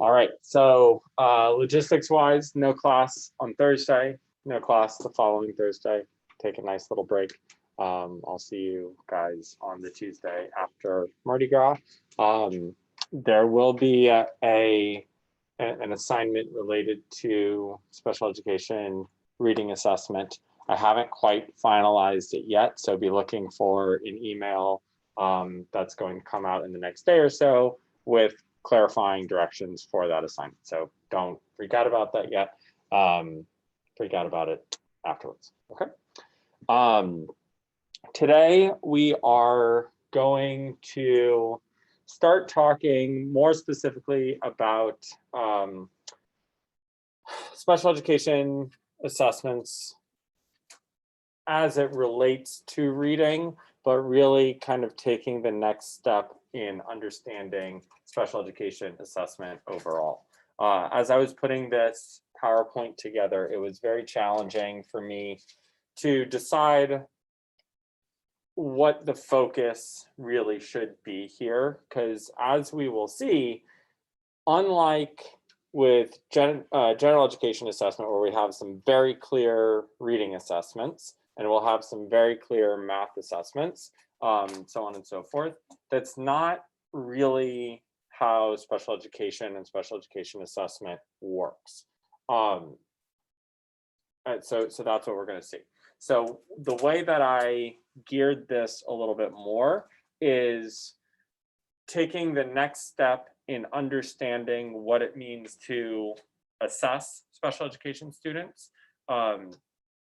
All right, so logistics wise, no class on Thursday, no class the following Thursday. Take a nice little break. I'll see you guys on the Tuesday after Mardi Gras. There will be an assignment related to special education reading assessment. I haven't quite finalized it yet, so be looking for an email that's going to come out in the next day or so with clarifying directions for that assignment. So don't freak out about that yet. Freak out about it afterwards. Okay. Today we are going to start talking more specifically about special education assessments as it relates to reading, but really kind of taking the next step in understanding special education assessment overall. As I was putting this PowerPoint together, it was very challenging for me to decide what the focus really should be here, because as we will see, unlike with general education assessment, where we have some very clear reading assessments, and we'll have some very clear math assessments, so on and so forth, that's not really how special education and special education assessment works. So that's what we're going to see. So the way that I geared this a little bit more is taking the next step in understanding what it means to assess special education students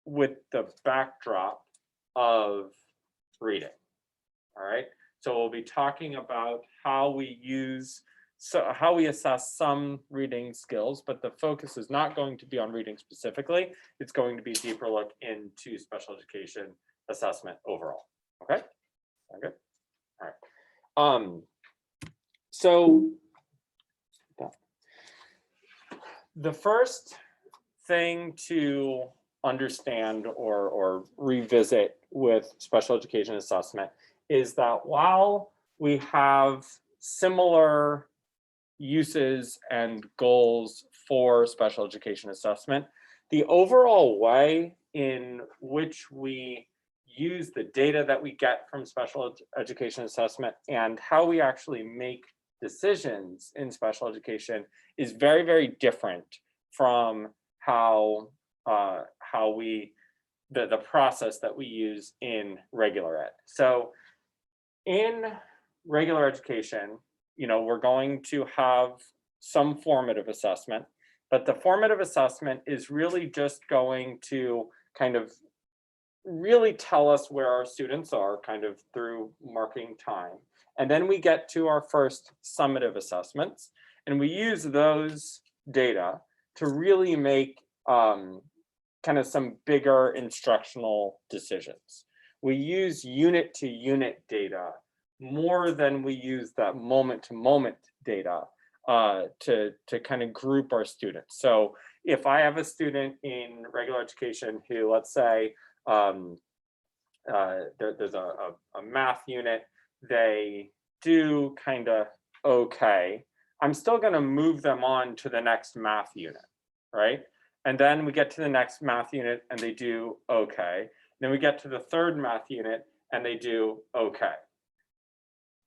with the backdrop of reading. All right, so we'll be talking about how we assess some reading skills, but the focus is not going to be on reading specifically. It's going to be a deeper look into special education assessment overall. Okay, okay, all right. So the first thing to understand or revisit with special education assessment is that while we have similar uses and goals for special education assessment, the overall way in which we use the data that we get from special education assessment and how we actually make decisions in special education is very, very different from the process that we use in regular ed. So in regular education, we're going to have some formative assessment, but the formative assessment is really just going to kind of really tell us where our students are kind of through marking time. And then we get to our first summative assessments, and we use those data to really make kind of some bigger instructional decisions. We use unit to unit data more than we use that moment to moment data to kind of group our students. So if I have a student in regular education who, let's say, there's a math unit, they do kind of okay, I'm still going to move them on to the next math unit, right? And then we get to the next math unit and they do okay. Then we get to the third math unit and they do okay.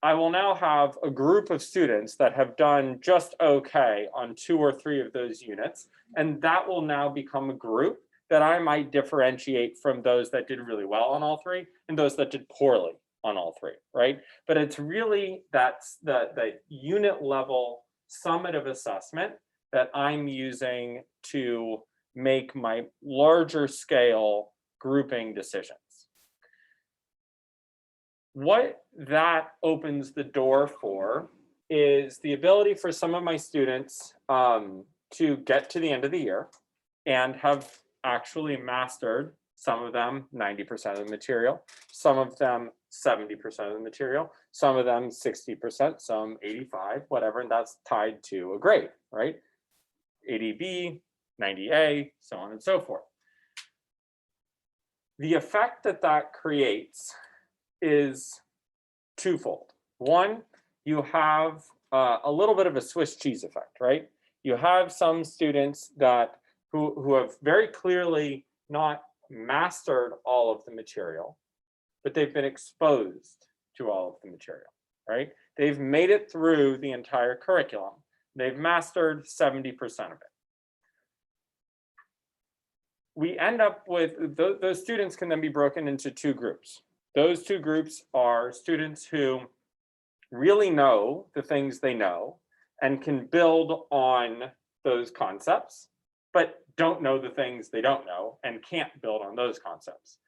I will now have a group of students that have done just okay on 2 or 3 of those units, and that will now become a group that I might differentiate from those that did really well on all 3 and those that did poorly on all 3, right? But it's really that's the unit level summative assessment that I'm using to make my larger scale grouping decisions. What that opens the door for is the ability for some of my students to get to the end of the year and have actually mastered, some of them 90% of the material, some of them 70% of the material, some of them 60%, some 85, whatever, and that's tied to a grade, right? 80B, 90A, so on and so forth. The effect that that creates is twofold. One, you have a little bit of a Swiss cheese effect, right? You have some students that who have very clearly not mastered all of the material, but they've been exposed to all of the material, right? They've made it through the entire curriculum. They've mastered 70% of it. We end up with, those students can then be broken into two groups. Those two groups are students who really know the things they know and can build on those concepts, but don't know the things they don't know and can't build on those concepts.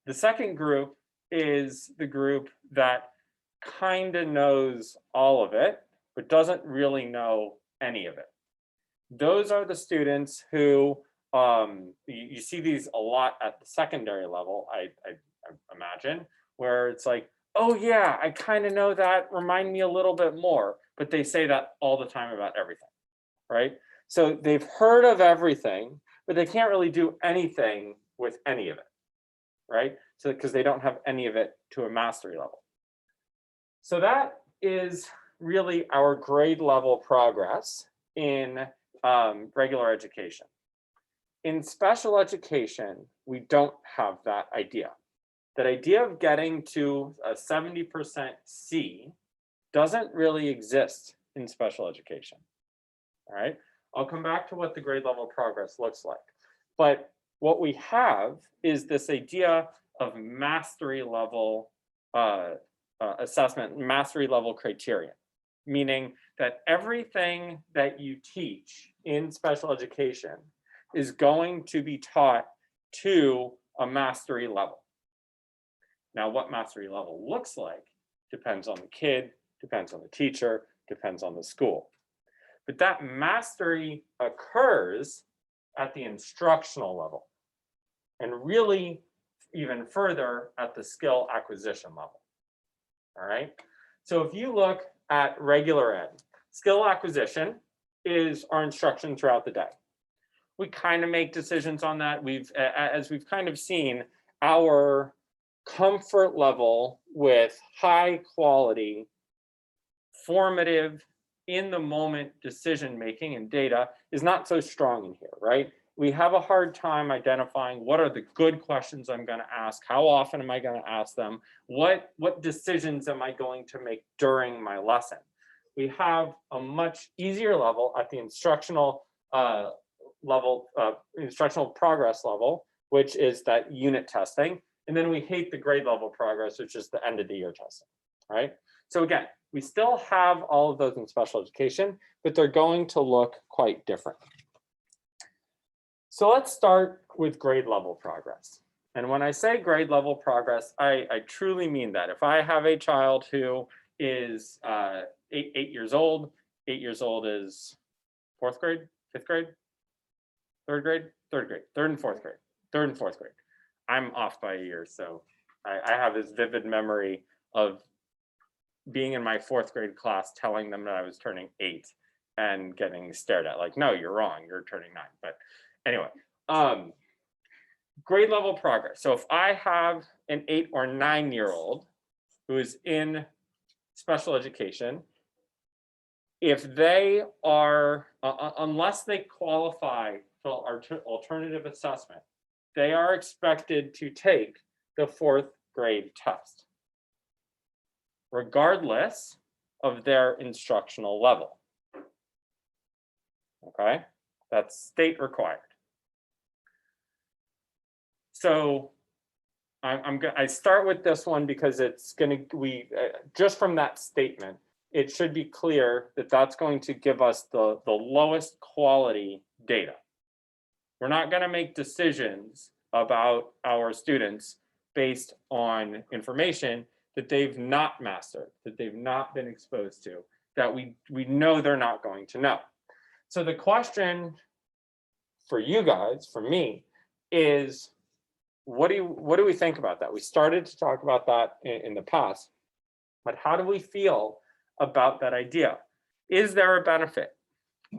The second group is the group that kind of knows all of it, but doesn't really know any of it. Those are the students who, you see these a lot at the secondary level, I imagine, where it's like, oh yeah, I kind of know that, remind me a little bit more, but they say that all the time about everything, right? So they've heard of everything, but they can't really do anything with any of it, right? So because they don't have any of it to a mastery level. So that is really our grade level progress in regular education. In special education, we don't have that idea. That idea of getting to a 70% C doesn't really exist in special education. All right, I'll come back to what the grade level progress looks like. But what we have is this idea of mastery level assessment, mastery level criterion, meaning that everything that you teach in special education is going to be taught to a mastery level. Now, what mastery level looks like depends on the kid, depends on the teacher, depends on the school. But that mastery occurs at the instructional level, and really even further at the skill acquisition level. All right. So if you look at regular ed, skill acquisition is our instruction throughout the day. We kind of make decisions on that. As we've kind of seen, our comfort level with high quality, formative, in the moment decision making and data is not so strong in here, right? We have a hard time identifying what are the good questions I'm going to ask, how often am I going to ask them, what decisions am I going to make during my lesson. We have a much easier level at the instructional level, instructional progress level, which is that unit testing. And then we hate the grade level progress, which is the end of the year testing, right? So again, we still have all of those in special education, but they're going to look quite different. So let's start with grade level progress. And when I say grade level progress, I truly mean that. If I have a child who is 8 years old, 8 years old is 4th grade, 5th grade, 3rd grade, 3rd grade, 3rd and 4th grade, 3rd and 4th grade. I'm off by a year, so I have this vivid memory of being in my 4th grade class, telling them that I was turning 8 and getting stared at like, no, you're wrong, you're turning 9. But anyway, grade level progress. So if I have an 8 or 9-year-old who is in special education, if they are, unless they qualify for alternative assessment, they are expected to take the 4th grade test, regardless of their instructional level. Okay, that's state required. So I start with this one because it's going to, just from that statement, it should be clear that that's going to give us the lowest quality data. We're not going to make decisions about our students based on information that they've not mastered, that they've not been exposed to, that we know they're not going to know. So the question for you guys, for me, is what do we think about that? We started to talk about that in the past, but how do we feel about that idea? Is there a benefit?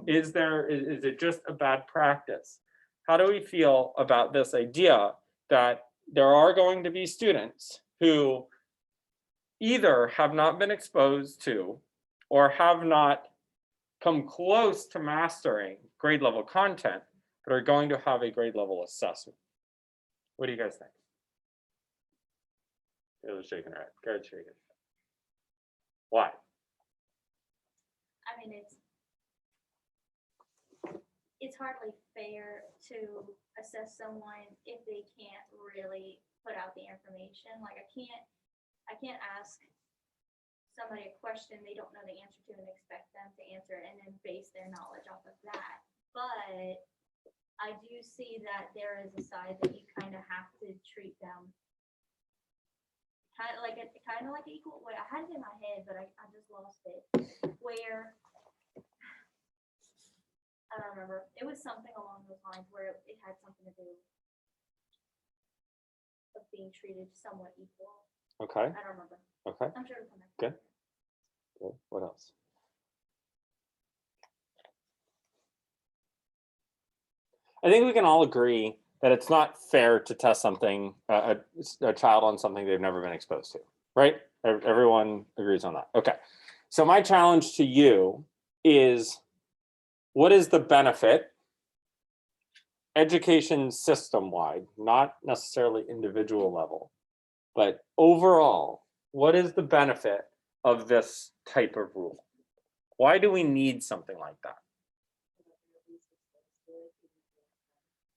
Is it just a bad practice? How do we feel about this idea that there are going to be students who either have not been exposed to or have not come close to mastering grade level content, but are going to have a grade level assessment. What do you guys think? Taylor's shaking her head. Garrett's shaking. Why? I mean, it's hardly fair to assess someone if they can't really put out the information. Like I can't ask somebody a question they don't know the answer to and expect them to answer it and then base their knowledge off of that. But I do see that there is a side that you kind of have to treat them kind of like equal. Wait, I had it in my head, but I just lost it. Where I don't remember. It was something along those lines where it had something to do of being treated somewhat equal. Okay. I don't remember. Okay. I'm sure it'll come back. Good. Good. What else? I think we can all agree that it's not fair to test something, a child on something they've never been exposed to, right? Everyone agrees on that. Okay. So my challenge to you is, what is the benefit, education system-wide, not necessarily individual level, but overall, what is the benefit of this type of rule? Why do we need something like that?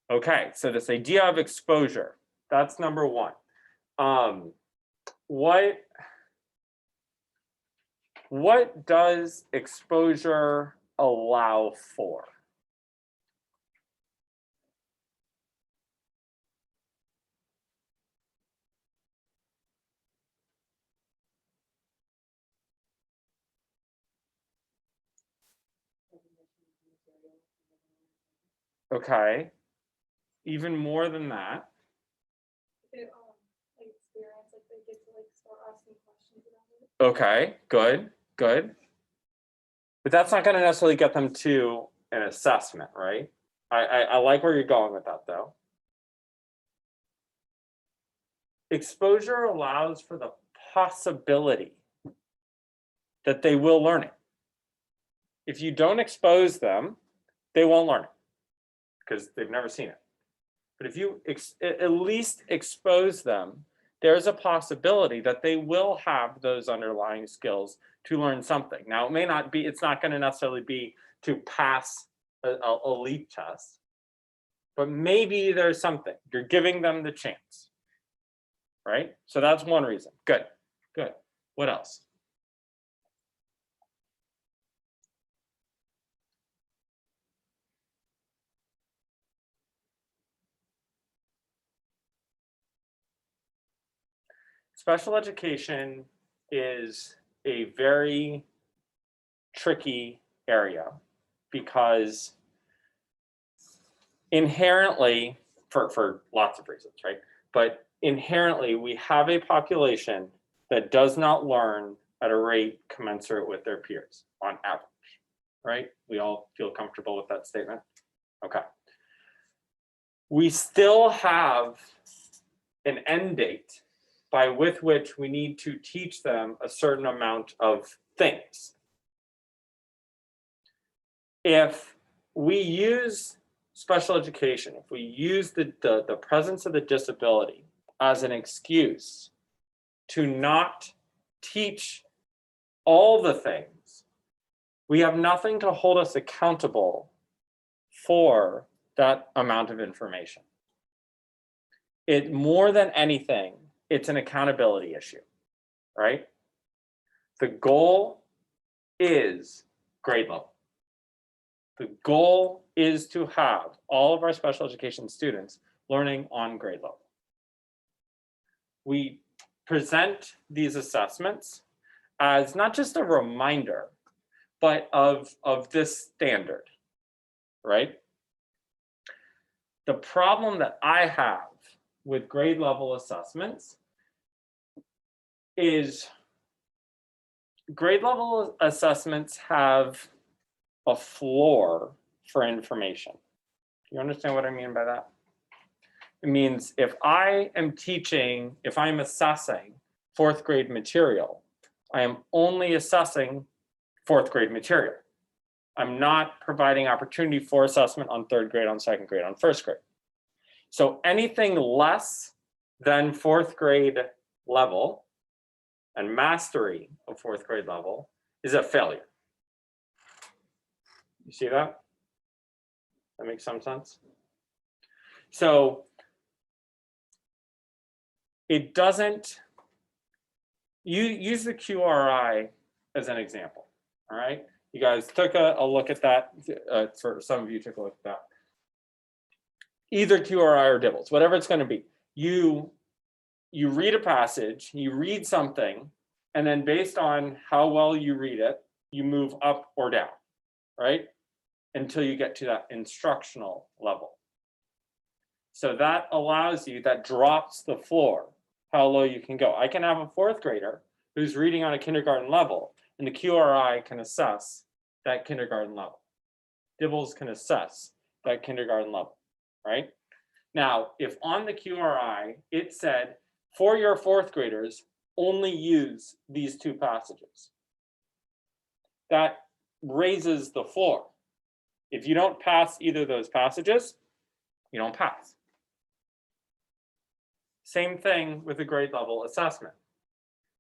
Okay, so this idea of exposure, that's number one. What does exposure allow for? Okay, even more than that. Okay, good, good. But that's not going to necessarily get them to an assessment, right? I like where you're going with that, though. Exposure allows for the possibility that they will learn it. If you don't expose them, they won't learn it because they've never seen it. But if you at least expose them, there's a possibility that they will have those underlying skills to learn something. Now, it may not be, it's not going to necessarily be to pass a LEAP test, but maybe there's something. You're giving them the chance, right? So that's one reason. Good, good. What else? Special education is a very tricky area because inherently, for lots of reasons, right? But inherently, we have a population that does not learn at a rate commensurate with their peers on average, right? We all feel comfortable with that statement? Okay. We still have an end date by with which we need to teach them a certain amount of things. If we use special education, if we use the presence of the disability as an excuse to not teach all the things, we have nothing to hold us accountable for that amount of information. It more than anything, it's an accountability issue, right? The goal is grade level. The goal is to have all of our special education students learning on grade level. We present these assessments as not just a reminder, but of this standard, right? The problem that I have with grade level assessments is grade level assessments have a floor for information. You understand what I mean by that? It means if I am teaching, if I'm assessing fourth grade material, I am only assessing fourth grade material. I'm not providing opportunity for assessment on third grade, on second grade, on first grade. So anything less than fourth grade level and mastery of fourth grade level is a failure. You see that? That makes some sense. So it doesn't, you use the QRI as an example, all right? You guys took a look at that, for some of you took a look at that. Either QRI or DIBELS, whatever it's gonna be. You read a passage, you read something, and then based on how well you read it, you move up or down, right? Until you get to that instructional level. So that allows you, that drops the floor, how low you can go. I can have a fourth grader who's reading on a kindergarten level, and the QRI can assess that kindergarten level. DIBELS can assess that kindergarten level, right? Now, if on the QRI, it said, for your fourth graders, only use these two passages, that raises the floor. If you don't pass either of those passages, you don't pass. Same thing with a grade level assessment.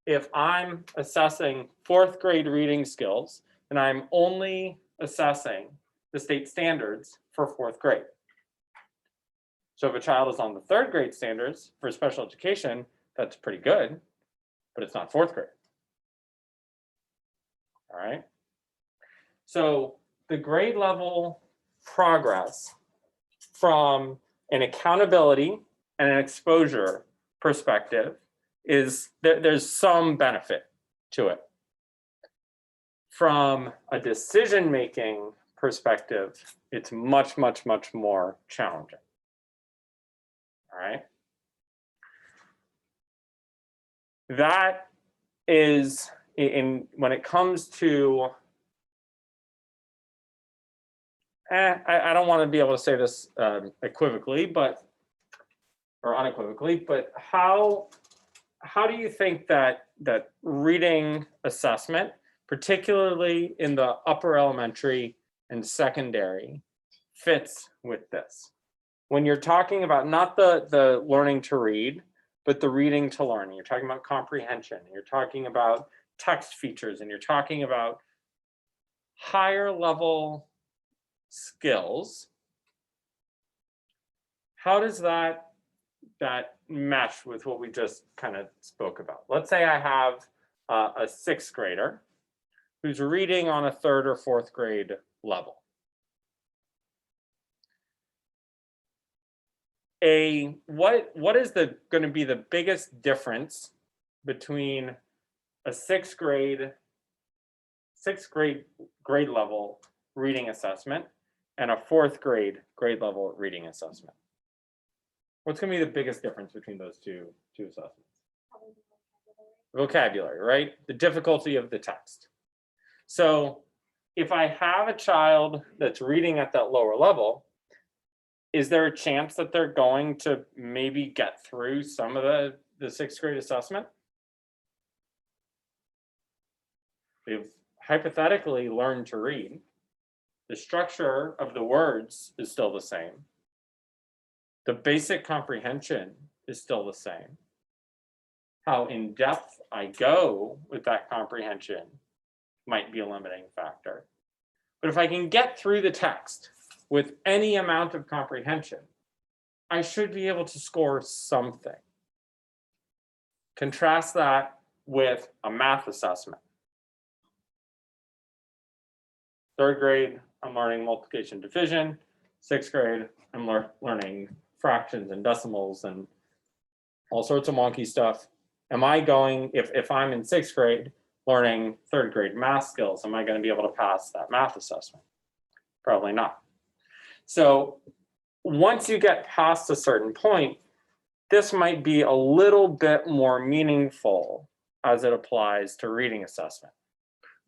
If I'm assessing fourth grade reading skills, then I'm only assessing the state standards for fourth grade. So if a child is on the third grade standards for special education, that's pretty good, but it's not fourth grade. All right. So the grade level progress from an accountability and an exposure perspective is there's some benefit to it. From a decision-making perspective, it's much, much, much more challenging. All right. That is when it comes to, I don't want to be able to say this equivocally, or unequivocally, but how do you think that reading assessment, particularly in the upper elementary and secondary, fits with this? When you're talking about not the learning to read, but the reading to learn, you're talking about comprehension, you're talking about text features, and you're talking about higher level skills, how does that mesh with what we just kind of spoke about? Let's say I have a sixth grader who's reading on a third or fourth grade level. What is going to be the biggest difference between a sixth grade level reading assessment and a fourth grade level reading assessment? What's going to be the biggest difference between those two assessments? Vocabulary, right? The difficulty of the text. So if I have a child that's reading at that lower level, is there a chance that they're going to maybe get through some of the sixth grade assessment? They've hypothetically learned to read. The structure of the words is still the same. The basic comprehension is still the same. How in depth I go with that comprehension might be a limiting factor. But if I can get through the text with any amount of comprehension, I should be able to score something. Contrast that with a math assessment. Third grade, I'm learning multiplication, division. Sixth grade, I'm learning fractions and decimals and all sorts of wonky stuff. Am I going, if I'm in sixth grade learning third grade math skills, am I going to be able to pass that math assessment? Probably not. So once you get past a certain point, this might be a little bit more meaningful as it applies to reading assessment,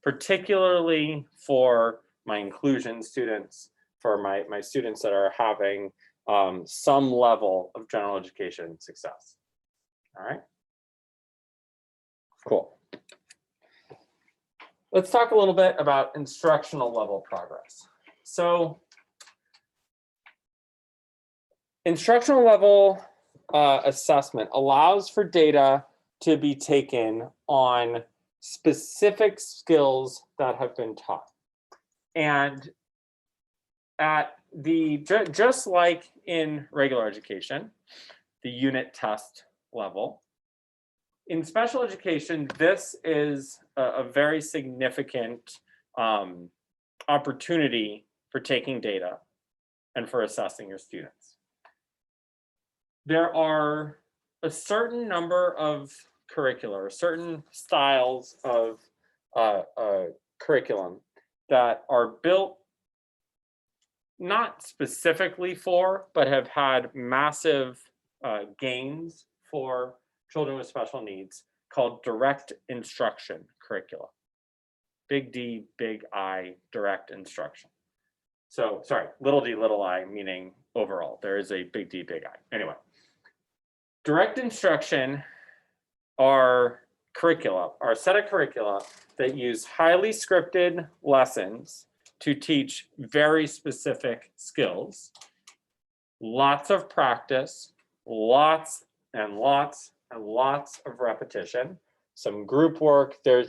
particularly for my inclusion students, for my students that are having some level of general education success. All right, cool. let's talk a little bit about instructional level progress. So instructional level assessment allows for data to be taken on specific skills that have been taught. And at the, just like in regular education, the unit test level, in special education, this is a very significant opportunity for taking data and for assessing your students. There are a certain number of curricula, or certain styles of curriculum that are built not specifically for, but have had massive gains for children with special needs, called direct instruction curricula. Big D, big I, direct instruction. So, sorry, little d, little I, meaning overall. There is a big D, big I. Anyway, direct instruction are curricula, are a set of curricula that use highly scripted lessons to teach very specific skills, lots of practice, lots and lots and lots of repetition, some group work. They're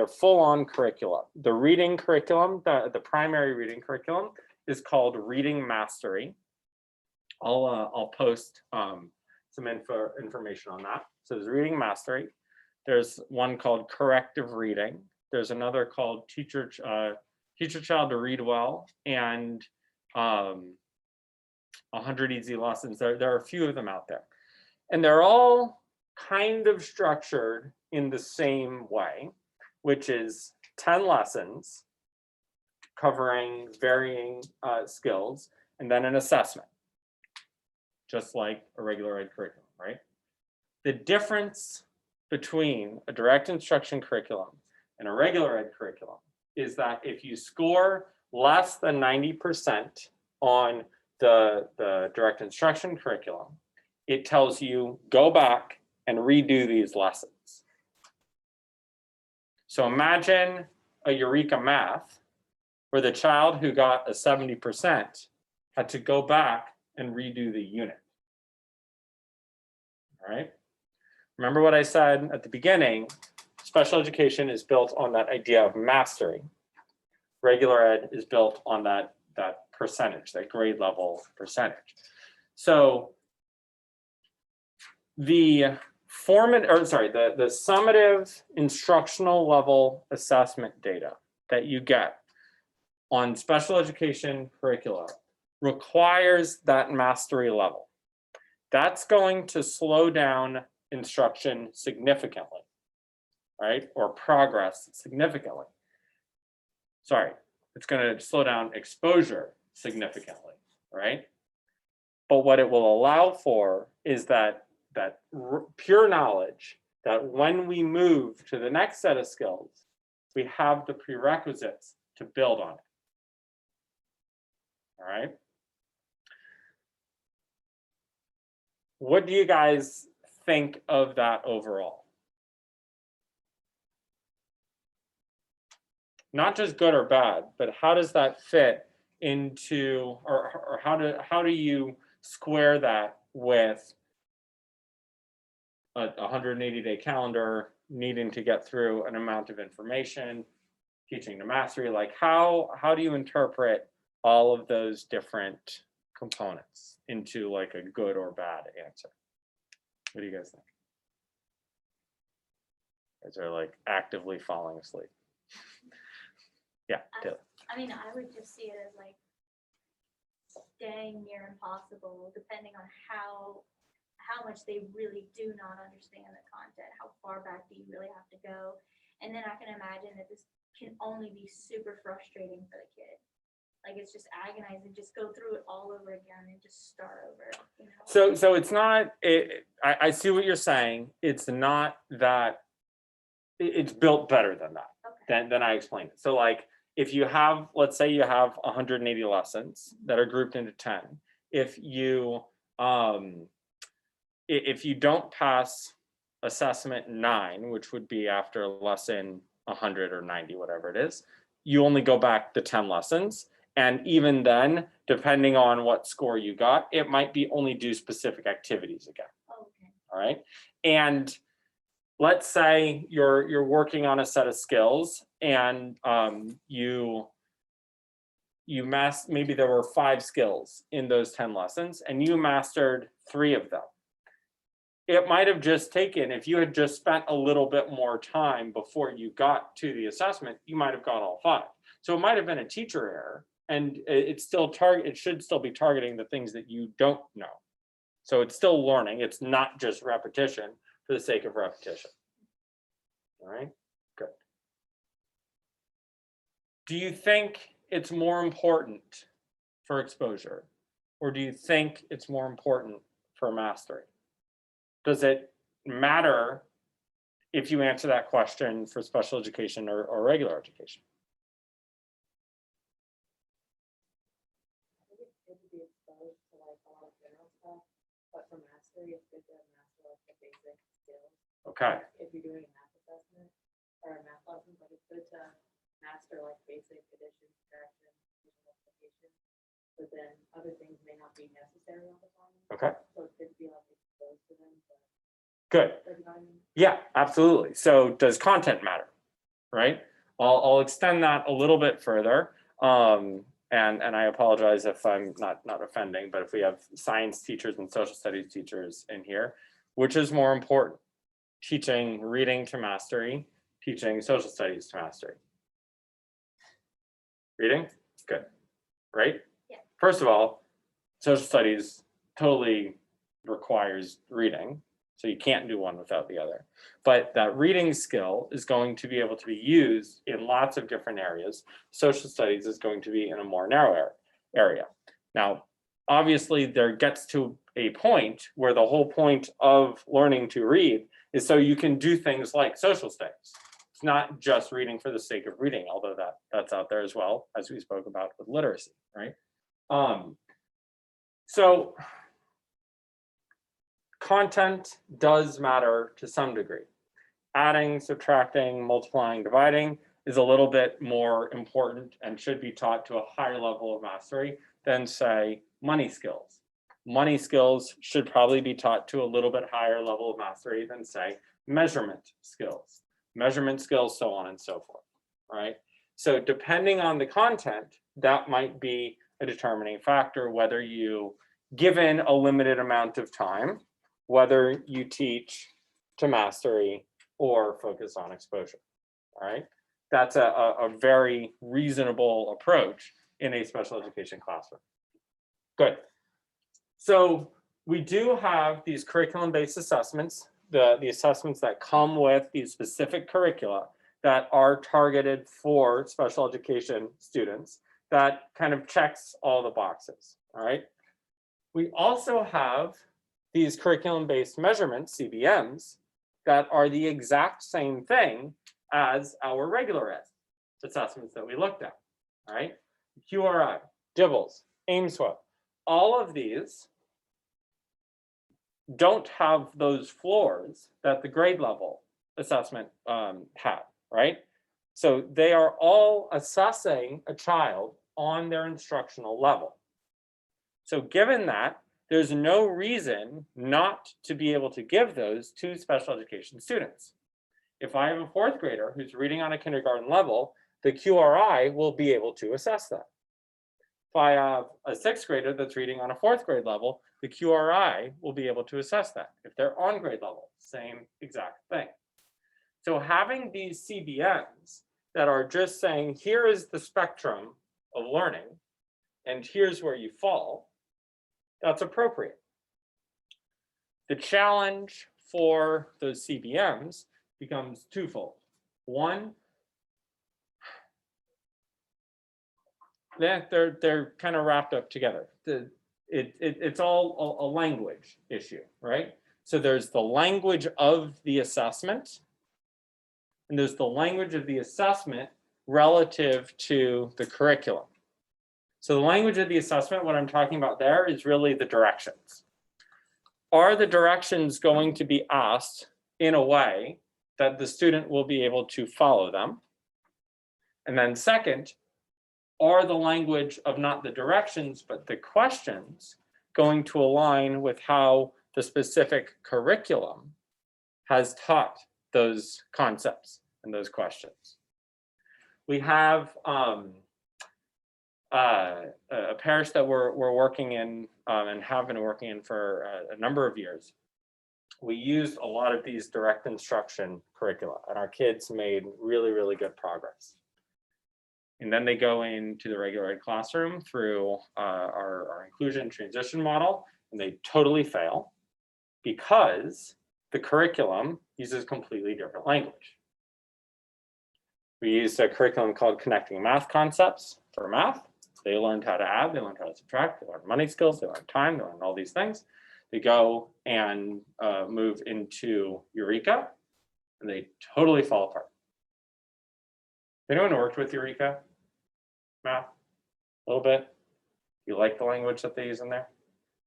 full-on curricula. The reading curriculum, the primary reading curriculum, is called Reading Mastery. I'll post some information on that. So there's Reading Mastery. There's one called Corrective Reading. There's another called Teach Your Child to Read Well, and 100 Easy Lessons. There are a few of them out there. And they're all kind of structured in the same way, which is 10 lessons covering varying skills, and then an assessment, just like a regular ed curriculum, right? The difference between a direct instruction curriculum and a regular ed curriculum is that if you score less than 90% on the direct instruction curriculum, it tells you go back and redo these lessons. So imagine a Eureka Math where the child who got a 70% had to go back and redo the unit. All right. Remember what I said at the beginning, special education is built on that idea of mastery. Regular ed is built on that percentage, that grade level percentage. So the summative instructional level assessment data that you get on special education curricula requires that mastery level. That's going to slow down instruction significantly, right? Or progress significantly. Sorry, it's going to slow down exposure significantly, right? But what it will allow for is that pure knowledge that when we move to the next set of skills, we have the prerequisites to build on it. All right. What do you guys think of that overall? Not just good or bad, but how does that fit into, or how do you square that with a 180-day calendar, needing to get through an amount of information, teaching to mastery? Like how do you interpret all of those different components into like a good or bad answer? What do you guys think? You guys are like actively falling asleep. Yeah, Taylor. I mean, I would just see it as like dang near impossible, depending on how much they really do not understand the content, how far back do you really have to go? And then I can imagine that this can only be super frustrating for the kid. Like it's just agonizing, just go through it all over again and just start over, you know? So it's not, I see what you're saying. It's not that, it's built better than that, Okay. than I explained it. So like, if you have, let's say you have 180 lessons that are grouped into 10. If you don't pass assessment 9, which would be after lesson 100 or 90, whatever it is, you only go back the 10 lessons. And even then, depending on what score you got, it might be only do specific activities again. Okay. All right. And let's say you're working on a set of skills and maybe there were 5 skills in those 10 lessons and you mastered 3 of them. It might have just taken, if you had just spent a little bit more time before you got to the assessment, you might have got all 5. So it might have been a teacher error, and it should still be targeting the things that you don't know. So it's still learning. It's not just repetition for the sake of repetition. All right, good. Do you think it's more important for exposure, or do you think it's more important for mastery? Does it matter if you answer that question for special education or regular education? I think it's good to be exposed to like a lot of general stuff, but for mastery, it's good to master like the basic skills. Okay. Like, if you're doing a math assessment or a math lesson, but it's good to master like basic addition, subtraction, multiplication. But then other things may not be necessary all the time. Okay. So it's good to be like exposed to them. Good. Yeah, absolutely. So does content matter? Right. I'll extend that a little bit further. And I apologize if I'm not offending, but if we have science teachers and social studies teachers in here, which is more important? Teaching reading to mastery, teaching social studies to mastery? Reading? Good. Right? Yeah. First of all, social studies totally requires reading. So you can't do one without the other. But that reading skill is going to be able to be used in lots of different areas. Social studies is going to be in a more narrow area. Now, obviously, there gets to a point where the whole point of learning to read is so you can do things like social studies. It's not just reading for the sake of reading, although that's out there as well, as we spoke about with literacy, right? So content does matter to some degree. Adding, subtracting, multiplying, dividing is a little bit more important and should be taught to a higher level of mastery than, say, money skills. Money skills should probably be taught to a little bit higher level of mastery than, say, measurement skills. Measurement skills, so on and so forth, right? So depending on the content, that might be a determining factor whether you, given a limited amount of time, whether you teach to mastery or focus on exposure, all right? That's a very reasonable approach in a special education classroom. Good. So we do have these curriculum-based assessments, the assessments that come with these specific curricula that are targeted for special education students that kind of checks all the boxes, all right? We also have these curriculum-based measurements, CBMs, that are the exact same thing as our regular ed assessments that we looked at, all right? QRI, DIBELS, AIMSWEB, all of these don't have those floors that the grade level assessment had, right? So they are all assessing a child on their instructional level. So given that, there's no reason not to be able to give those to special education students. If I have a 4th grader who's reading on a kindergarten level, the QRI will be able to assess that. If I have a 6th grader that's reading on a 4th grade level, the QRI will be able to assess that. If they're on grade level, same exact thing. So having these CBMs that are just saying, here is the spectrum of learning, and here's where you fall, that's appropriate. The challenge for those CBMs becomes twofold. One, they're kind of wrapped up together. It's all a language issue, right? So there's the language of the assessment, and there's the language of the assessment relative to the curriculum. So the language of the assessment, what I'm talking about there is really the directions. Are the directions going to be asked in a way that the student will be able to follow them? And then second, are the language of not the directions, but the questions going to align with how the specific curriculum has taught those concepts and those questions? We have a parish that we're working in and have been working in for a number of years. We used a lot of these direct instruction curricula, and our kids made really, really good progress. And then they go into the regular ed classroom through our inclusion transition model, and they totally fail because the curriculum uses completely different language. We used a curriculum called Connecting Math Concepts for math. They learned how to add, they learned how to subtract, they learned money skills, they learned time, they learned all these things. They go and move into Eureka, and they totally fall apart. Anyone worked with Eureka math a little bit? You like the language that they use in there?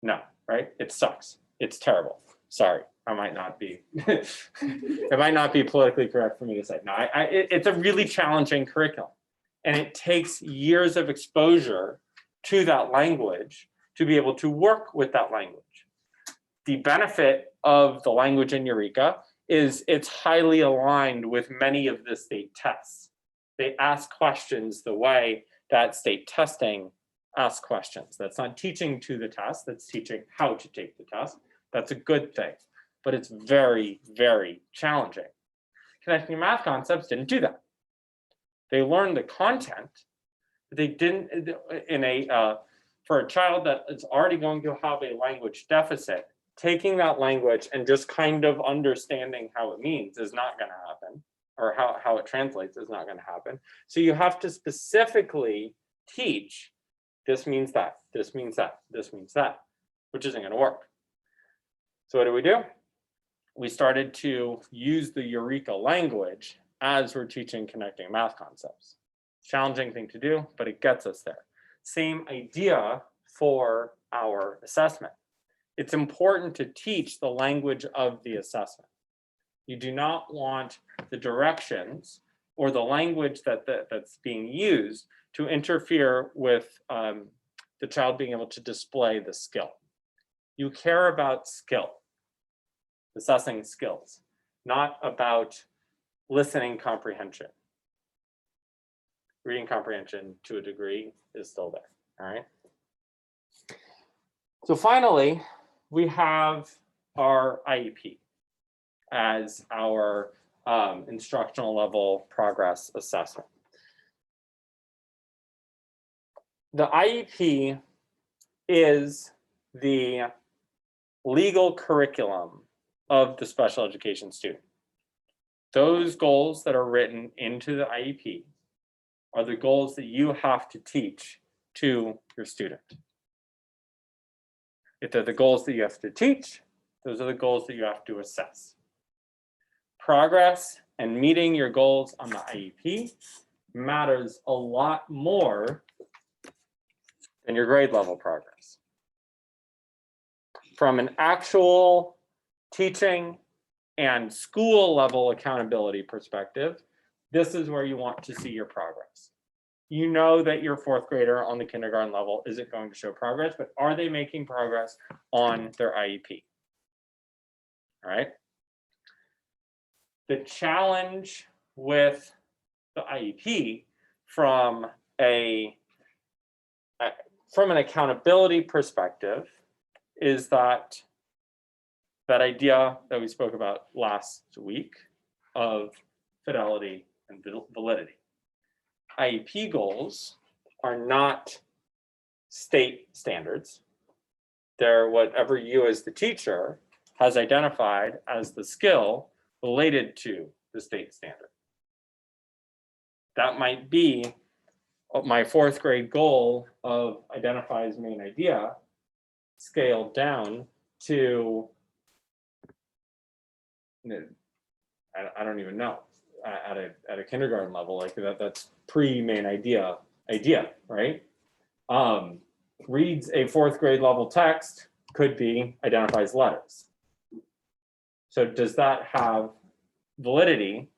No, right? It sucks. It's terrible. Sorry, I might not be. It might not be politically correct for me to say. No, it's a really challenging curriculum, and it takes years of exposure to that language to be able to work with that language. The benefit of the language in Eureka is it's highly aligned with many of the state tests. They ask questions the way that state testing asks questions. That's not teaching to the test, that's teaching how to take the test. That's a good thing, but it's very, very challenging. Connecting Math Concepts didn't do that. They learned the content, but they didn't, for a child that is already going to have a language deficit, taking that language and just kind of understanding how it means is not going to happen, or how it translates is not going to happen. So you have to specifically teach, this means that, this means that, this means that, which isn't going to work. So what do? We started to use the Eureka language as we're teaching Connecting Math Concepts. Challenging thing to do, but it gets us there. Same idea for our assessment. It's important to teach the language of the assessment. You do not want the directions or the language that's being used to interfere with the child being able to display the skill. You care about skill, assessing skills, not about listening comprehension. Reading comprehension to a degree is still there, all right? So finally, we have our IEP as our instructional level progress assessment. The IEP is the legal curriculum of the special education student. Those goals that are written into the IEP are the goals that you have to teach to your student. If they're the goals that you have to teach, those are the goals that you have to assess. Progress and meeting your goals on the IEP matters a lot more than your grade level progress. From an actual teaching and school level accountability perspective, this is where you want to see your progress. You know that your fourth grader on the kindergarten level isn't going to show progress, but are they making progress on their IEP? All right. The challenge with the IEP from an accountability perspective is that idea that we spoke about last week of fidelity and validity. IEP goals are not state standards. They're whatever you as the teacher has identified as the skill related to the state standard. That might be my fourth grade goal of identify as main idea scaled down to, I don't even know, at a kindergarten level, like that's pre-main idea, right? Reads a fourth grade level text could be identifies letters. So does that have validity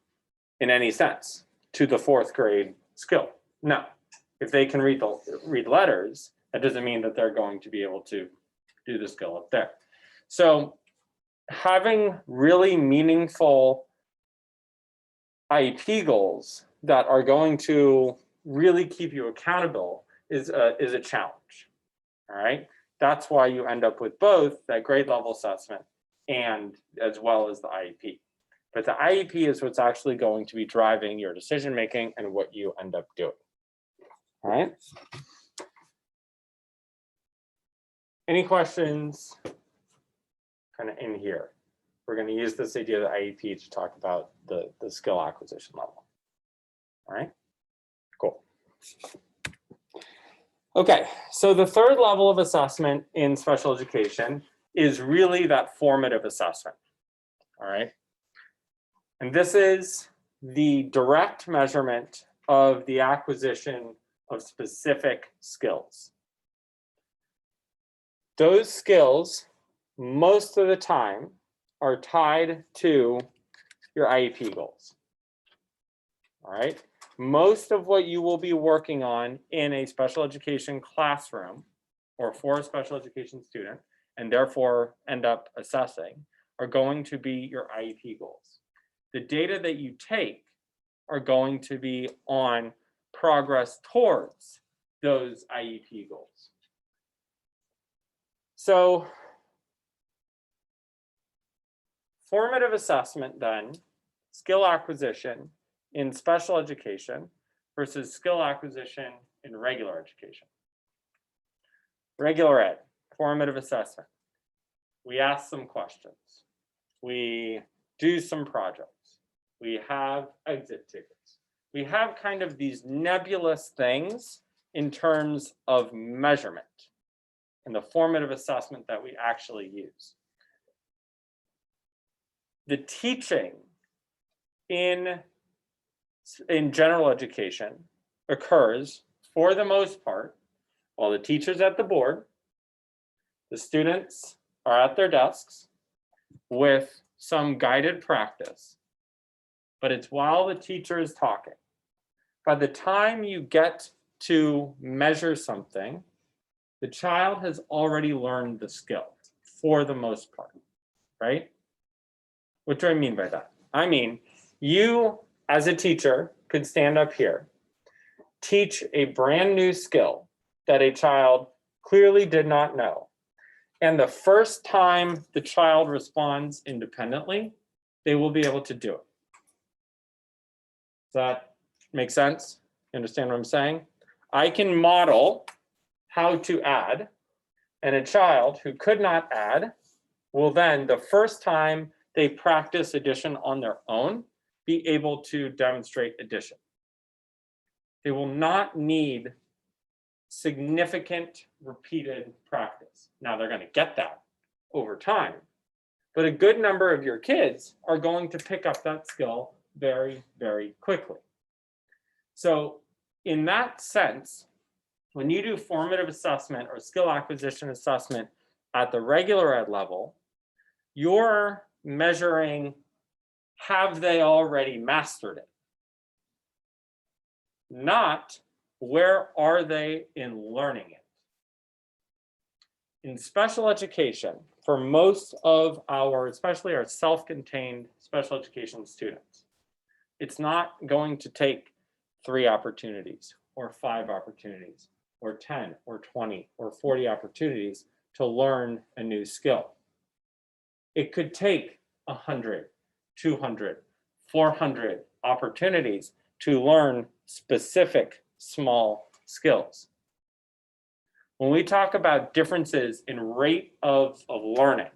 in any sense to the 4th grade skill. No, if they can read letters, that doesn't mean that they're going to be able to do the skill up there. So having really meaningful IEP goals that are going to really keep you accountable is a challenge. All right, that's why you end up with both that grade level assessment and as well as the IEP. But the IEP is what's actually going to be driving your decision making and what you end up doing. All right. Any questions kind of in here? We're going to use this idea of the IEP to talk about the skill acquisition level. All right, cool. Okay, so the 3rd level of assessment in special education is really that formative assessment. All right, and this is the direct measurement of the acquisition of specific skills. Those skills, most of the time, are tied to your IEP goals. All right, most of what you will be working on in a special education classroom or for a special education student, and therefore end up assessing, are going to be your IEP goals. The data that you take are going to be on progress towards those IEP goals. So formative assessment then, skill acquisition in special education versus skill acquisition in regular education. Regular ed, formative assessment. We ask some questions. We do some projects. We have exit tickets. We have kind of these nebulous things in terms of measurement and the formative assessment that we actually use. The teaching in general education occurs, for the most part, while the teacher's at the board, the students are at their desks with some guided practice, but it's while the teacher is talking. By the time you get to measure something, the child has already learned the skill for the most part, right? What do I mean by that? I mean, you as a teacher could stand up here, teach a brand new skill that a child clearly did not know. And the first time the child responds independently, they will be able to do it. Does that make sense? You understand what I'm saying? I can model how to add, and a child who could not add will then, the first time they practice addition on their own, be able to demonstrate addition. They will not need significant repeated practice. Now they're going to get that over time, but a good number of your kids are going to pick up that skill very, very quickly. So in that sense, when you do formative assessment or skill acquisition assessment at the regular ed level, you're measuring, have they already mastered it? Not, where are they in learning it? In special education, for most of our, especially our self-contained special education students, it's not going to take 3 opportunities or 5 opportunities or 10 or 20 or 40 opportunities to learn a new skill. It could take 100, 200, 400 opportunities to learn specific small skills. When we talk about differences in rate of learning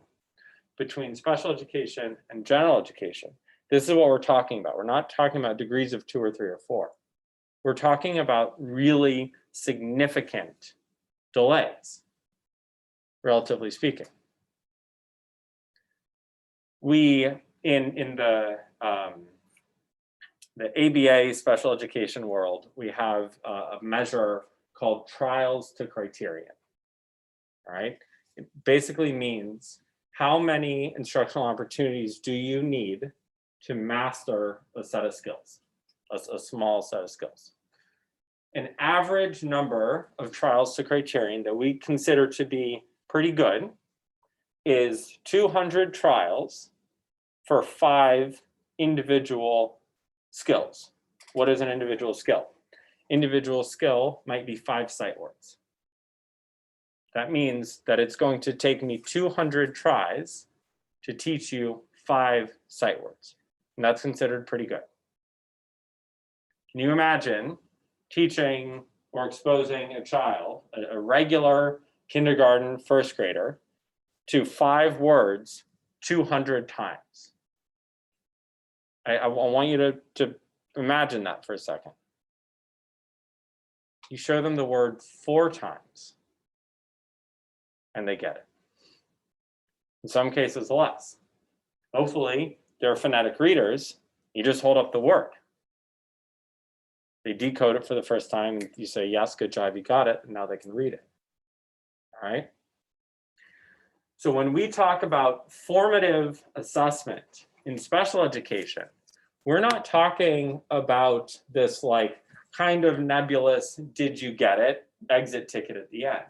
between special education and general education, this is what we're talking about. We're not talking about degrees of 2 or 3 or 4. We're talking about really significant delays, relatively speaking. We, in the ABA special education world, we have a measure called trials to criterion. All right, it basically means how many instructional opportunities do you need to master a set of skills, a small set of skills. An average number of trials to criterion that we consider to be pretty good is 200 trials for 5 individual skills. What is an individual skill? Individual skill might be 5 sight words. That means that it's going to take me 200 tries to teach you 5 sight words. And that's considered pretty good. Can you imagine teaching or exposing a child, a regular kindergarten first grader, to 5 words 200 times? I want you to imagine that for a second. You show them the word 4 times, and they get it. In some cases, less. Hopefully, they're phonetic readers. You just hold up the word. They decode it for the first time. You say, yes, good job, you got it. And now they can read it. All right. So when we talk about formative assessment in special education, we're not talking about this like kind of nebulous, did you get it, exit ticket at the end.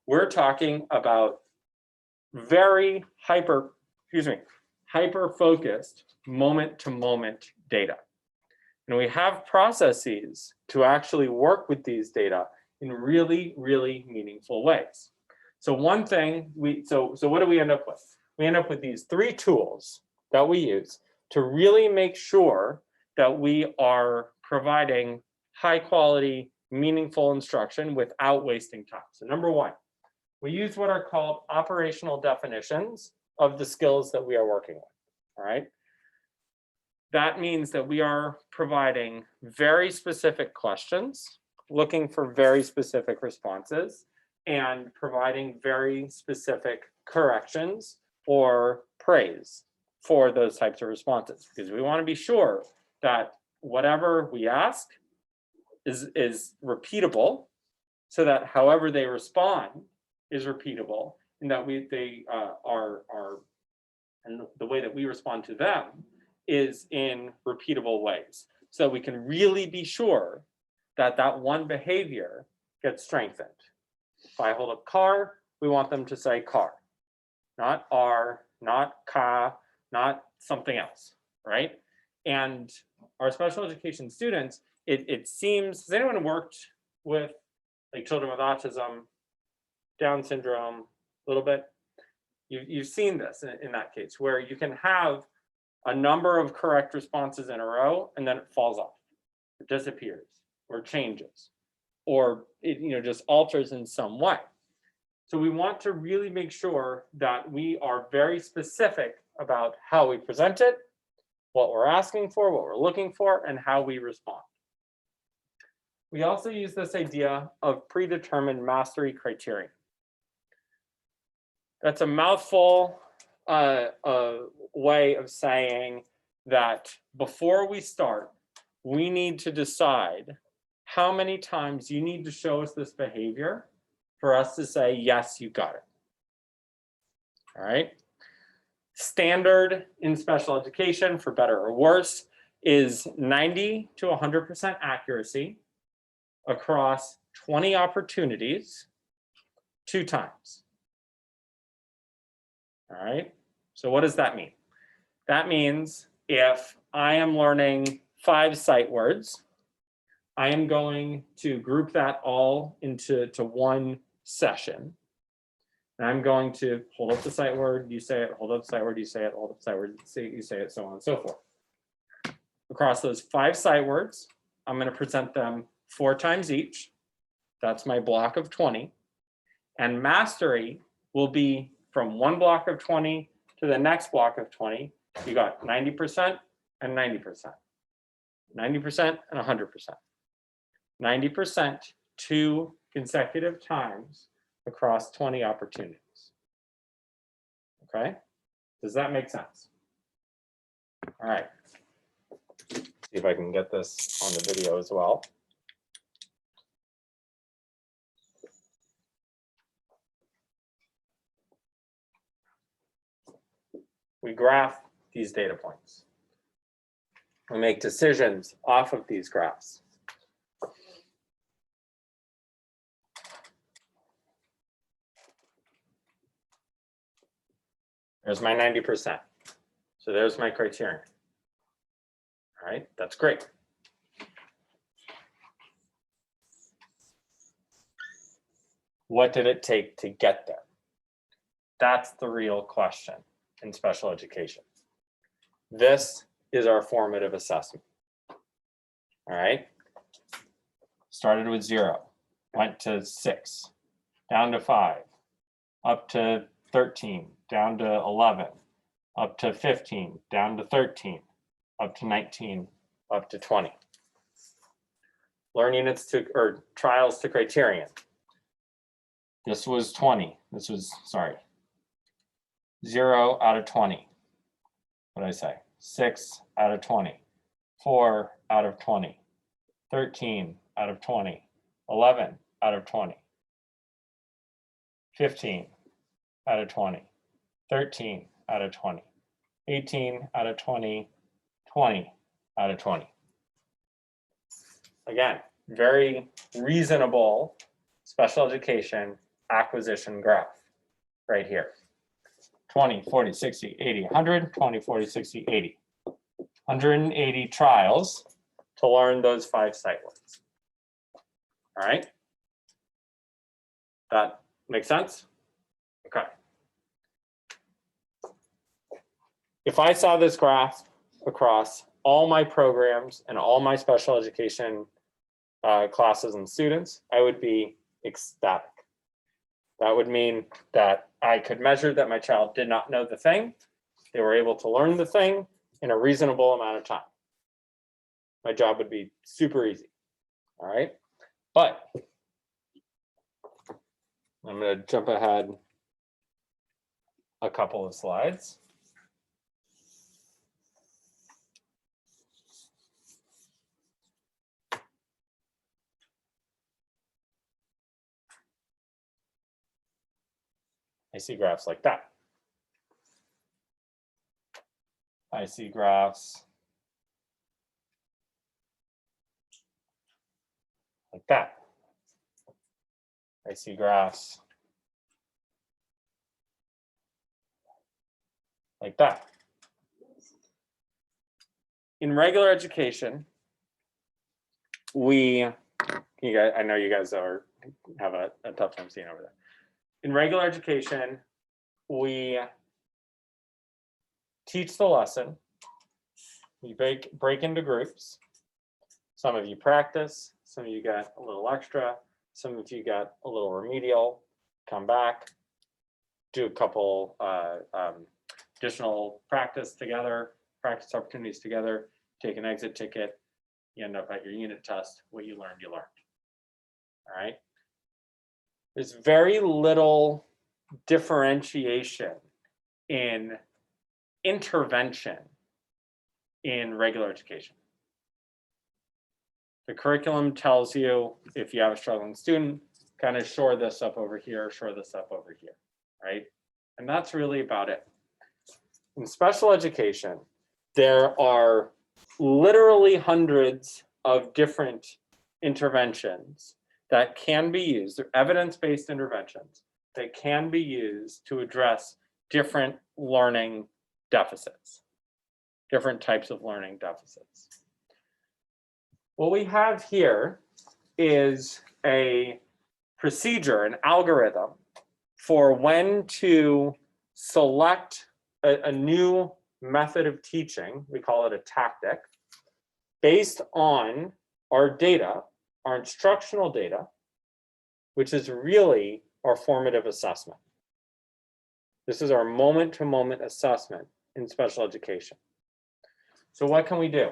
We're talking about very hyper-focused moment-to-moment data. And we have processes to actually work with these data in really, really meaningful ways. So one thing, so what do we end up with? We end up with these 3 tools that we use to really make sure that we are providing high quality, meaningful instruction without wasting time. So number 1, we use what are called operational definitions of the skills that we are working with, all right? That means that we are providing very specific questions, looking for very specific responses, and providing very specific corrections or praise for those types of responses, because we want to be sure that whatever we ask is repeatable, so that however they respond is repeatable, and that they are and the way that we respond to them is in repeatable ways, so we can really be sure that that one behavior gets strengthened. If I hold up car, we want them to say car, not are, not ka, not something else, right? And our special education students, it seems, has anyone worked with like children with autism, Down syndrome, a little bit? You've seen this in that case, where you can have a number of correct responses in a row, and then it falls off, it disappears, or changes, or it just alters in some way. So we want to really make sure that we are very specific about how we present it, what we're asking for, what we're looking for, and how we respond. We also use this idea of predetermined mastery criteria. That's a mouthful, a way of saying that before we start, we need to decide how many times you need to show us this behavior for us to say, yes, you got it. All right. Standard in special education, for better or worse, is 90 to 100% accuracy across 20 opportunities 2 times. All right. So what does that mean? That means if I am learning 5 sight words, I am going to group that all into one session. And I'm going to hold up the sight word, you say it, hold up the sight word, you say it, hold up the sight word, you say it, so on and so forth. Across those 5 sight words, I'm going to present them 4 times each. That's my block of 20. And mastery will be from one block of 20 to the next block of 20. You got 90% and 90%. 90% and 100%. 90% 2 consecutive times across 20 opportunities. Okay, does that make sense? All right, see if I can get this on the video as well. We graph these data points. We make decisions off of these graphs. There's my 90%. So there's my criterion. All right, that's great. What did it take to get there? That's the real question in special education. This is our formative assessment. All right. Started with 0, went to 6, down to 5, up to 13, down to 11, up to 15, down to 13, up to 19, up to 20. Learn units to, or trials to criterion. This was 20. This was, sorry, 0 out of 20. What did I say? 6 out of 20, 4 out of 20, 13 out of 20, 11 out of 20, 15 out of 20, 13 out of 20, 18 out of 20, 20 out of 20. Again, very reasonable special education acquisition graph right here. 20, 40, 60, 80, 100, 20, 40, 60, 80. 180 trials to learn those 5 sight words. All right. That makes sense? Okay. If I saw this graph across all my programs and all my special education classes and students, I would be ecstatic. That would mean that I could measure that my child did not know the thing. They were able to learn the thing in a reasonable amount of time. My job would be super easy. All right. But I'm going to jump ahead a couple of slides. I see graphs like that. I see graphs like that. I see graphs like that. In regular education, you guys, I know you guys have a tough time seeing over there. In regular education, we teach the lesson. We break into groups. Some of you practice, some of you got a little extra, some of you got a little remedial, come back, do a couple additional practice opportunities together, take an exit ticket, you end up at your unit test. What you learned, you learned. All right. There's very little differentiation in intervention in regular education. The curriculum tells you if you have a struggling student, kind of shore this up over here, shore this up over here, right? And that's really about it. In special education, there are literally hundreds of different interventions that can be used, they're evidence-based interventions that can be used to address different learning deficits, different types of learning deficits. What we have here is a procedure, an algorithm for when to select a new method of teaching, we call it a tactic, based on our data, our instructional data, which is really our formative assessment. This is our moment-to-moment assessment in special education. So what can we do?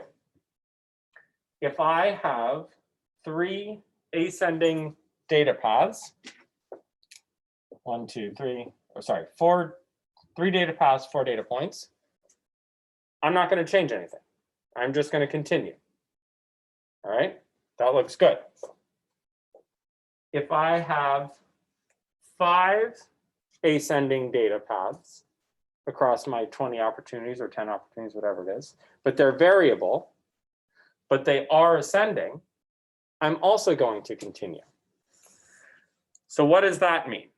If I have 3 ascending data paths, 3 data paths, 4 data points, I'm not going to change anything. I'm just going to continue. All right, that looks good. If I have 5 ascending data paths across my 20 opportunities or 10 opportunities, whatever it is, but they're variable, but they are ascending, I'm also going to continue. So what does that mean?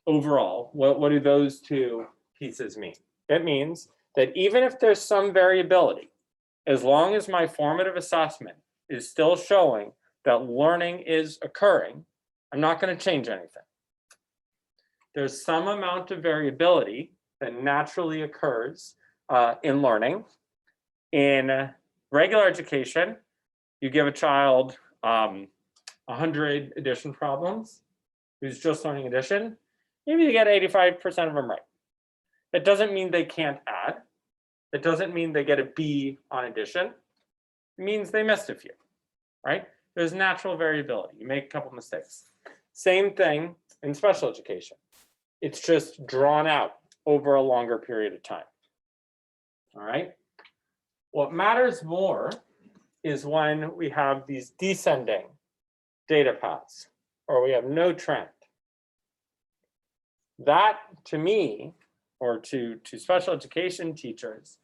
Overall, what do those two pieces mean? It means that even if there's some variability, as long as my formative assessment is still showing that learning is occurring, I'm not going to change anything. There's some amount of variability that naturally occurs in learning. In regular education, you give a child 100 addition problems who's just learning addition, maybe you get 85% of them right. That doesn't mean they can't add. That doesn't mean they get a B on addition. It means they missed a few, right? There's natural variability. You make a couple mistakes. Same thing in special education. It's just drawn out over a longer period of time. All right? What matters more is when we have these descending data paths, or we have no trend. That, to me, or to special education teachers,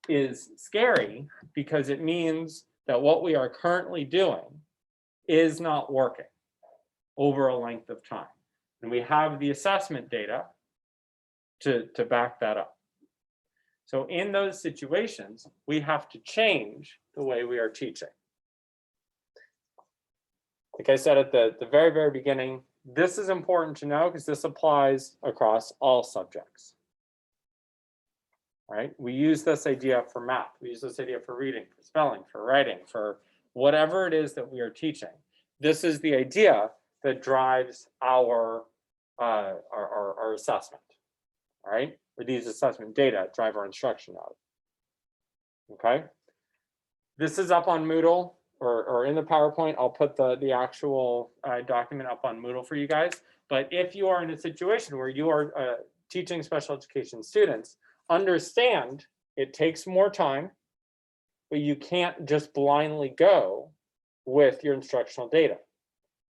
is scary because it means that what we are currently doing is not working over a length of time. And we have the assessment data to back that up. So in those situations, we have to change the way we are teaching. Like I said at the very, very beginning, this is important to know because this applies across all subjects. Right? We use this idea for math. We use this idea for reading, for spelling, for writing, for whatever it is that we are teaching. This is the idea that drives our assessment, right? Or these assessment data drive our instruction out. Okay? This is up on Moodle or in the PowerPoint. I'll put the actual document up on Moodle for you guys. But if you are in a situation where you are teaching special education students, understand it takes more time, but you can't just blindly go with your instructional data.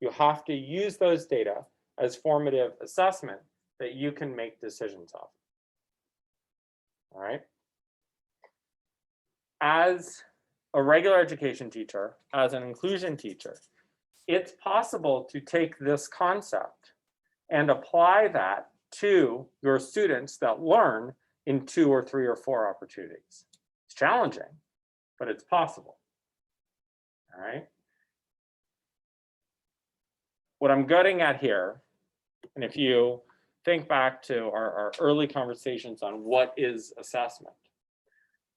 You have to use those data as formative assessment that you can make decisions off. All right. As a regular education teacher, as an inclusion teacher, it's possible to take this concept and apply that to your students that learn in 2 or 3 or 4 opportunities. It's challenging, but it's possible. All right. What I'm getting at here, and if you think back to our early conversations on what is assessment,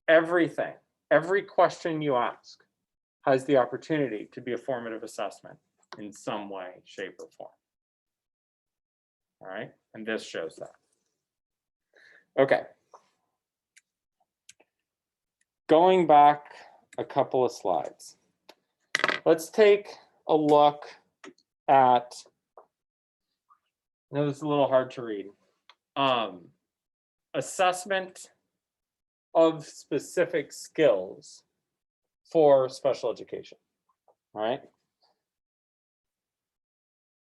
everything, every question you ask has the opportunity to be a formative assessment in some way, shape, or form. All right, and this shows that. Okay. Going back a couple of slides, let's take a look at, I know this is a little hard to read, assessment of specific skills for special education, all right?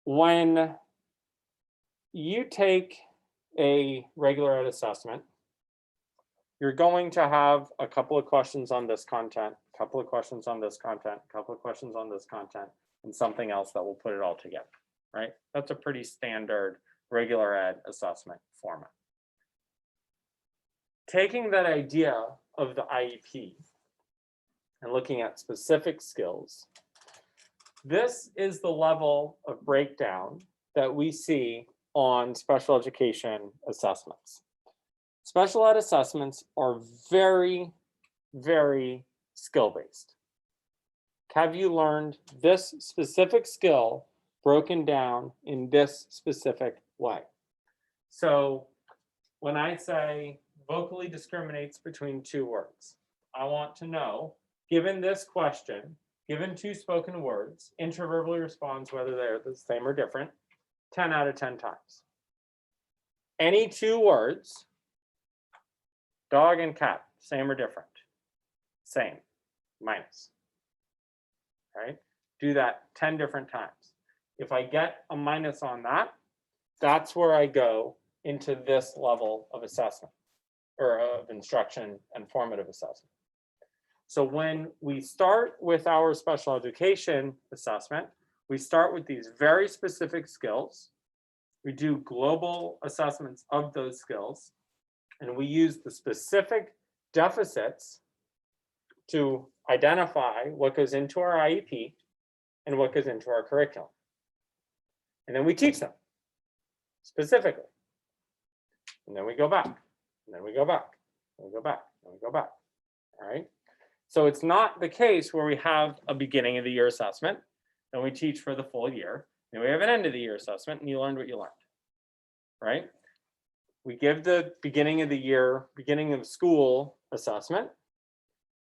When you take a regular ed assessment, you're going to have a couple of questions on this content, a couple of questions on this content, a couple of questions on this content, and something else that will put it all together, right? That's a pretty standard regular ed assessment format. Taking that idea of the IEP and looking at specific skills, this is the level of breakdown that we see on special education assessments. Special ed assessments are very, very skill-based. Have you learned this specific skill broken down in this specific way? So when I say vocally discriminates between 2 words, I want to know, given this question, given 2 spoken words, interverbally responds whether they're the same or different, 10 out of 10 times. Any 2 words, dog and cat, same or different? Same, minus. Right? Do that 10 different times. If I get a minus on that, that's where I go into this level of assessment or of instruction and formative assessment. So when we start with our special education assessment, we start with these very specific skills. We do global assessments of those skills, and we use the specific deficits to identify what goes into our IEP and what goes into our curriculum. And then we teach them specifically. And then we go back, and then we go back, and we go back, and we go back. All right. So it's not the case where we have a beginning of the year assessment and we teach for the full year. And we have an end of the year assessment and you learned what you learned. Right? We give the beginning of the year, beginning of school assessment.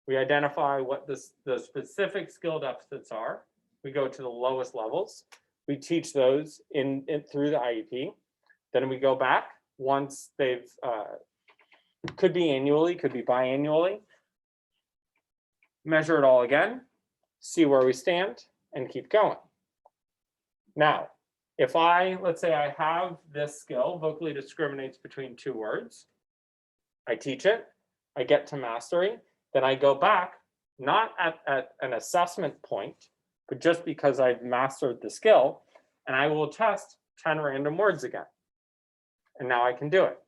We identify what the specific skill deficits are. We go to the lowest levels. We teach those in through the IEP. Then we go back once they've, could be annually, could be biannually. Measure it all again, see where we stand, and keep going. Now, if let's say I have this skill, vocally discriminates between two words. I teach it, I get to mastery, then I go back, not at an assessment point, but just because I've mastered the skill, and I will test 10 random words again. And now I can do it.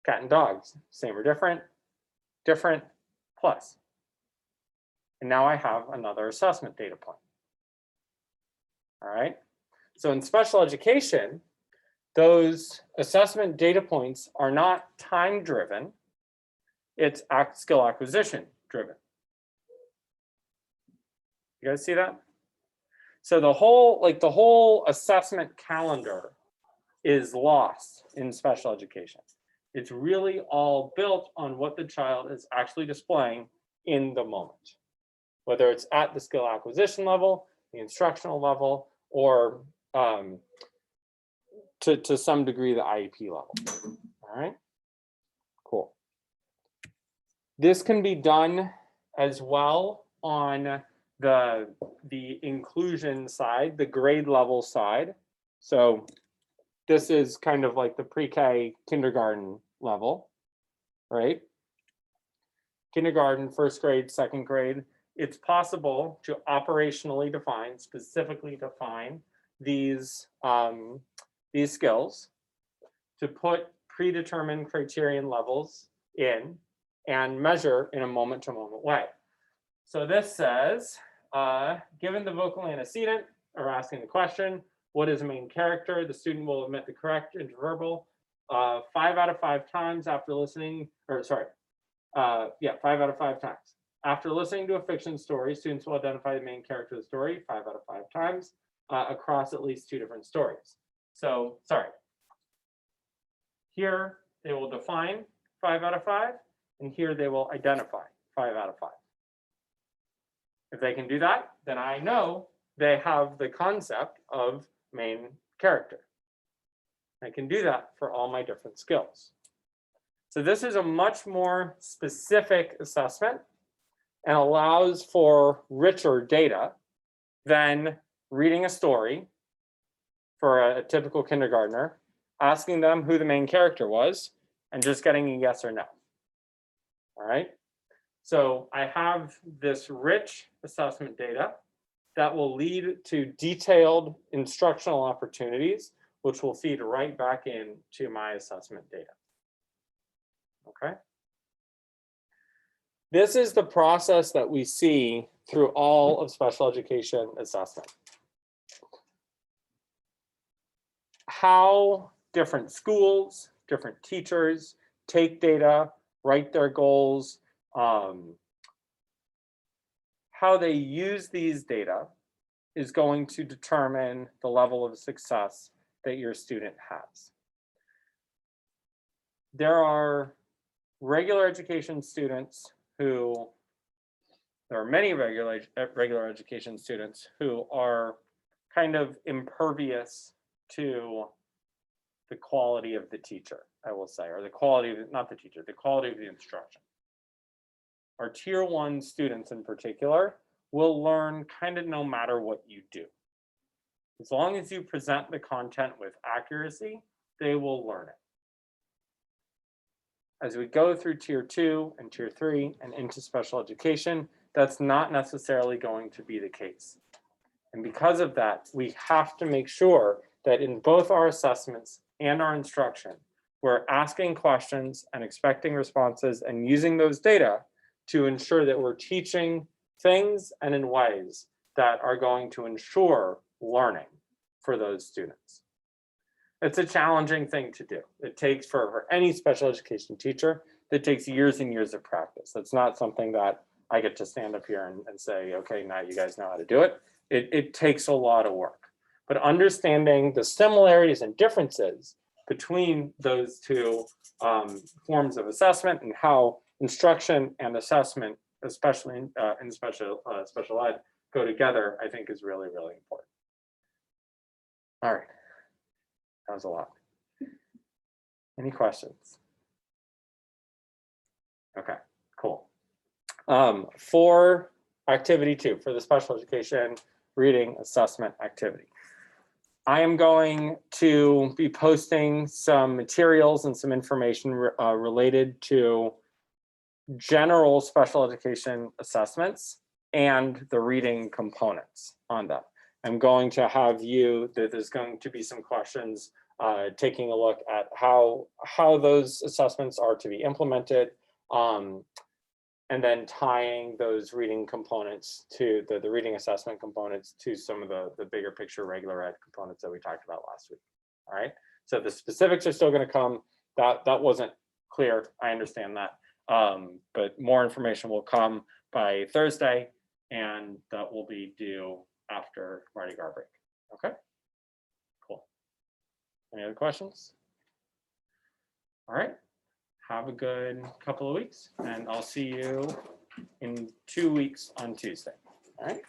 Cat and dogs, same or different, different, plus. And now I have another assessment data point. All right. So in special education, those assessment data points are not time driven. It's skill acquisition driven. You guys see that? So the whole assessment calendar is lost in special education. It's really all built on what the child is actually displaying in the moment, whether it's at the skill acquisition level, the instructional level, or to some degree the IEP level. All right, cool. This can be done as well on the inclusion side, the grade level side. So this is kind of like the pre-K kindergarten level, right? Kindergarten, first grade, second grade. It's possible to operationally define, specifically define these skills, to put predetermined criterion levels in and measure in a moment-to-moment way. So this says, given the vocal antecedent, or asking the question, what is a main character? The student will omit the correct interverbal 5 out of 5 times after listening, or sorry, 5 out of 5 times. After listening to a fiction story, students will identify the main character of the story 5 out of 5 times across at least 2 different stories. So, sorry. Here, they will define 5 out of 5, and here they will identify 5 out of 5. If they can do that, then I know they have the concept of main character. I can do that for all my different skills. So this is a much more specific assessment and allows for richer data than reading a story for a typical kindergartner, asking them who the main character was, and just getting a yes or no. All right. So I have this rich assessment data that will lead to detailed instructional opportunities, which will feed right back into my assessment data. Okay. This is the process that we see through all of special education assessment. How different schools, different teachers take data, write their goals, how they use these data is going to determine the level of success that your student has. There are regular education students there are many regular education students who are kind of impervious to the quality of the teacher, I will say, or the quality of, not the teacher, the quality of the instruction. Our tier 1 students in particular will learn kind of no matter what you do. As long as you present the content with accuracy, they will learn it. as we go through tier 2 and tier 3 and into special education, that's not necessarily going to be the case. And because of that, we have to make sure that in both our assessments and our instruction, we're asking questions and expecting responses and using those data to ensure that we're teaching things and in ways that are going to ensure learning for those students. It's a challenging thing to do. It takes for any special education teacher, it takes years and years of practice. It's not something that I get to stand up here and say, okay, now you guys know how to do it. It takes a lot of work. But understanding the similarities and differences between those two forms of assessment and how instruction and assessment, especially in special ed, go together, I think is really, really important. All right. That was a lot. Any questions? Okay, cool. For activity 2, for the special education reading assessment activity, I am going to be posting some materials and some information related to general special education assessments and the reading components on them. I'm going to have there's going to be some questions taking a look at how those assessments are to be implemented, and then tying those reading components to the reading assessment components to some of the bigger picture regular ed components that we talked about last week. All right, so the specifics are still going to come. That wasn't clear, I understand that, but more information will come by Thursday, and that will be due after Mardi Gras break. Okay, cool. Any other questions? All right, have a good couple of weeks, and I'll see you in 2 weeks on Tuesday. All right.